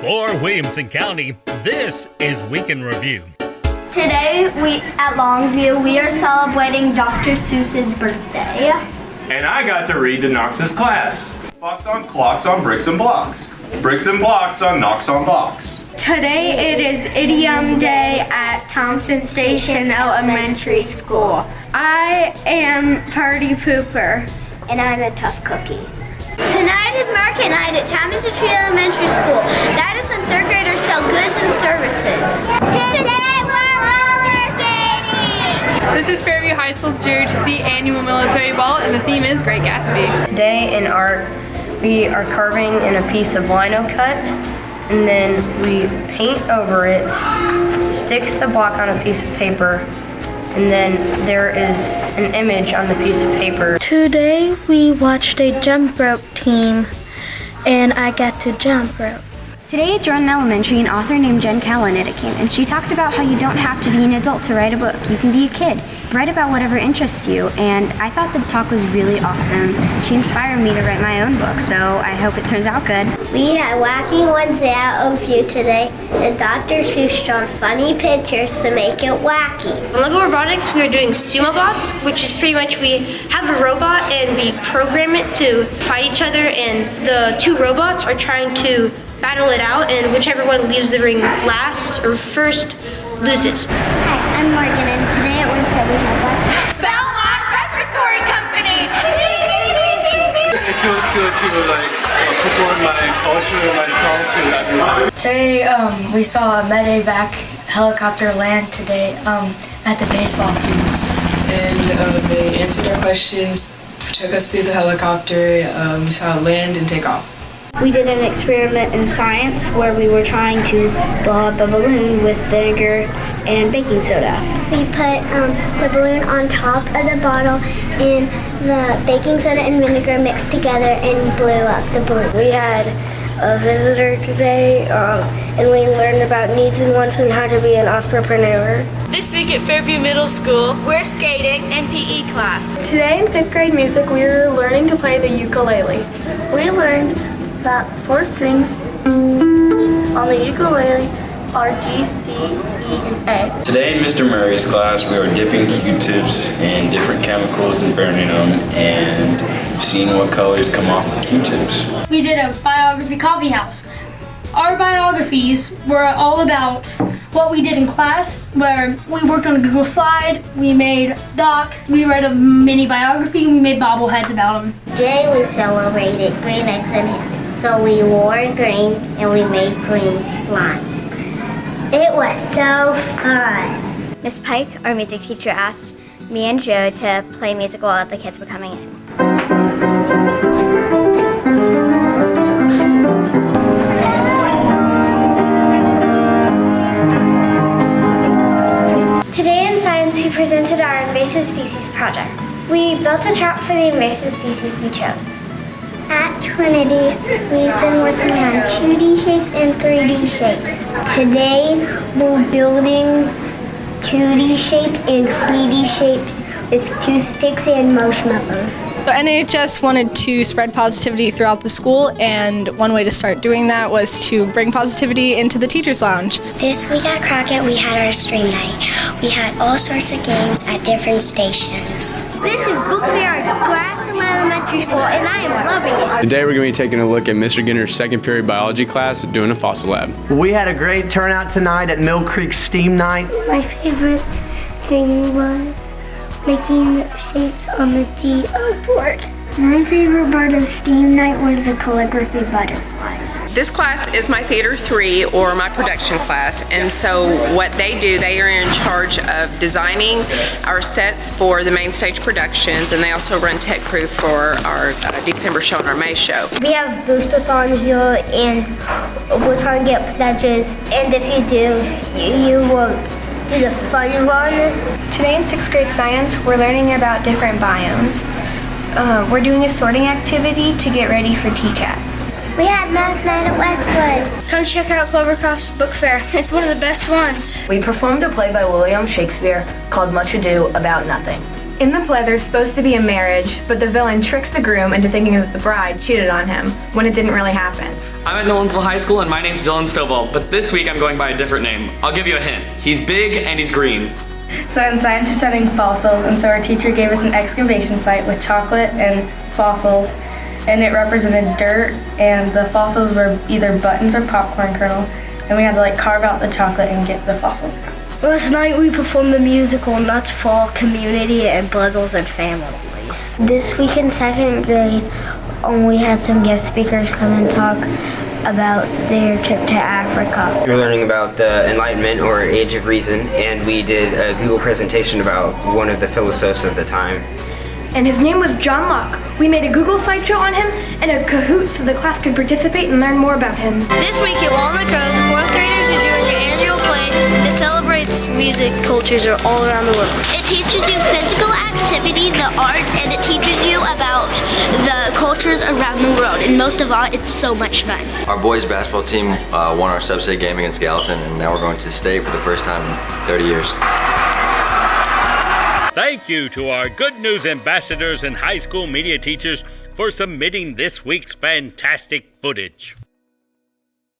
For Williamson County, this is Week in Review. Today, at Longview, we are celebrating Dr. Seuss's birthday. And I got to read to Knox's class. Clocks on clocks on bricks and blocks. Bricks and blocks on Knox on blocks. Today it is Idiom Day at Thompson Station Elementary School. I am Party Pooper. And I'm a tough cookie. Tonight is market night at Thompson Tree Elementary School. That is when third graders sell goods and services. Today we're roller skating! This is Fairview High School's JRTC annual military ball, and the theme is Great Gatsby. Today in art, we are carving in a piece of lino cut, and then we paint over it, sticks the block on a piece of paper, and then there is an image on the piece of paper. Today we watched a jump rope team, and I got to jump rope. Today at Jordan Elementary, an author named Jen Callanetti came, and she talked about how you don't have to be an adult to write a book. You can be a kid. Write about whatever interests you, and I thought the talk was really awesome. She inspired me to write my own book, so I hope it turns out good. We had wacky ones at Oakview today, and Dr. Seuss drawn funny pictures to make it wacky. On Lego Robotics, we are doing sumo bots, which is pretty much we have a robot and we program it to fight each other, and the two robots are trying to battle it out, and whichever one leaves the ring last or first loses. Hi, I'm Morgan, and today at Winstead we have what? Belmont Repertory Company! It feels good to perform my culture and my song to everyone. Today we saw a medevac helicopter land today at the baseball fields. And they answered our questions, took us through the helicopter, we saw it land and take off. We did an experiment in science where we were trying to blow up a balloon with vinegar and baking soda. We put the balloon on top of the bottle and the baking soda and vinegar mixed together and blew up the balloon. We had a visitor today, and we learned about needs and wants and how to be an entrepreneur. This week at Fairview Middle School, we're skating and PE class. Today in 5th grade music, we were learning to play the ukulele. We learned that 4 strings on the ukulele are G, C, E, and A. Today in Mr. Murray's class, we were dipping Q-tips in different chemicals and burning them and seeing what colors come off the Q-tips. We did a biography coffee house. Our biographies were all about what we did in class, where we worked on a Google slide, we made docs, we read a mini biography, and we made bobbleheads about them. Today we celebrated green eggs and ham. So we wore green and we made green slime. It was so fun. Miss Pike, our music teacher, asked me and Joe to play music while the kids were coming in. Today in science, we presented our invasive species projects. We built a trap for the invasive species we chose. At Trinity, we've been working on 2D shapes and 3D shapes. Today, we're building 2D shapes and 3D shapes with toothpicks and marshmallows. So NHS wanted to spread positivity throughout the school, and one way to start doing that was to bring positivity into the Teacher's Lounge. This week at Crockett, we had our stream night. We had all sorts of games at different stations. This is Book Fair at Grassland Elementary School, and I am loving it. Today we're going to be taking a look at Mr. Ginner's second period biology class doing a fossil lab. We had a great turnout tonight at Mill Creek Steam Night. My favorite thing was making shapes on the GO board. My favorite part of Steam Night was the calligraphy butterflies. This class is my Theater 3 or my production class, and so what they do, they are in charge of designing our sets for the main stage productions, and they also run tech crew for our December show and our May show. We have Boostathon here, and we're trying to get pledges, and if you do, you will do the fun run. Today in 6th grade science, we're learning about different biomes. We're doing a sorting activity to get ready for TCAT. We had math night at Westwood. Come check out Clovercroft's book fair. It's one of the best ones. We performed a play by William Shakespeare called Much Ado About Nothing. In the play, there's supposed to be a marriage, but the villain tricks the groom into thinking that the bride cheated on him when it didn't really happen. I'm at Nolensville High School and my name's Dylan Stovall, but this week I'm going by a different name. I'll give you a hint. He's big and he's green. So in science we're studying fossils, and so our teacher gave us an excavation site with chocolate and fossils, and it represented dirt, and the fossils were either buttons or popcorn kernel, and we had to carve out the chocolate and get the fossils out. Last night we performed the musical Nuts Fall Community and Brothers and Families. This week in 2nd grade, we had some guest speakers come and talk about their trip to Africa. We're learning about the Enlightenment or Age of Reason, and we did a Google presentation about one of the philosophes of the time. And his name was John Locke. We made a Google slideshow on him and a Kahoot so the class could participate and learn more about him. This week at Walnut Grove, the 4th graders are doing an annual play that celebrates music cultures all around the world. It teaches you physical activity, the arts, and it teaches you about the cultures around the world. And most of all, it's so much fun. Our boys basketball team won our sub-state game against Gallatin, and now we're going to state for the first time in 30 years. Thank you to our Good News ambassadors and high school media teachers for submitting this week's fantastic footage.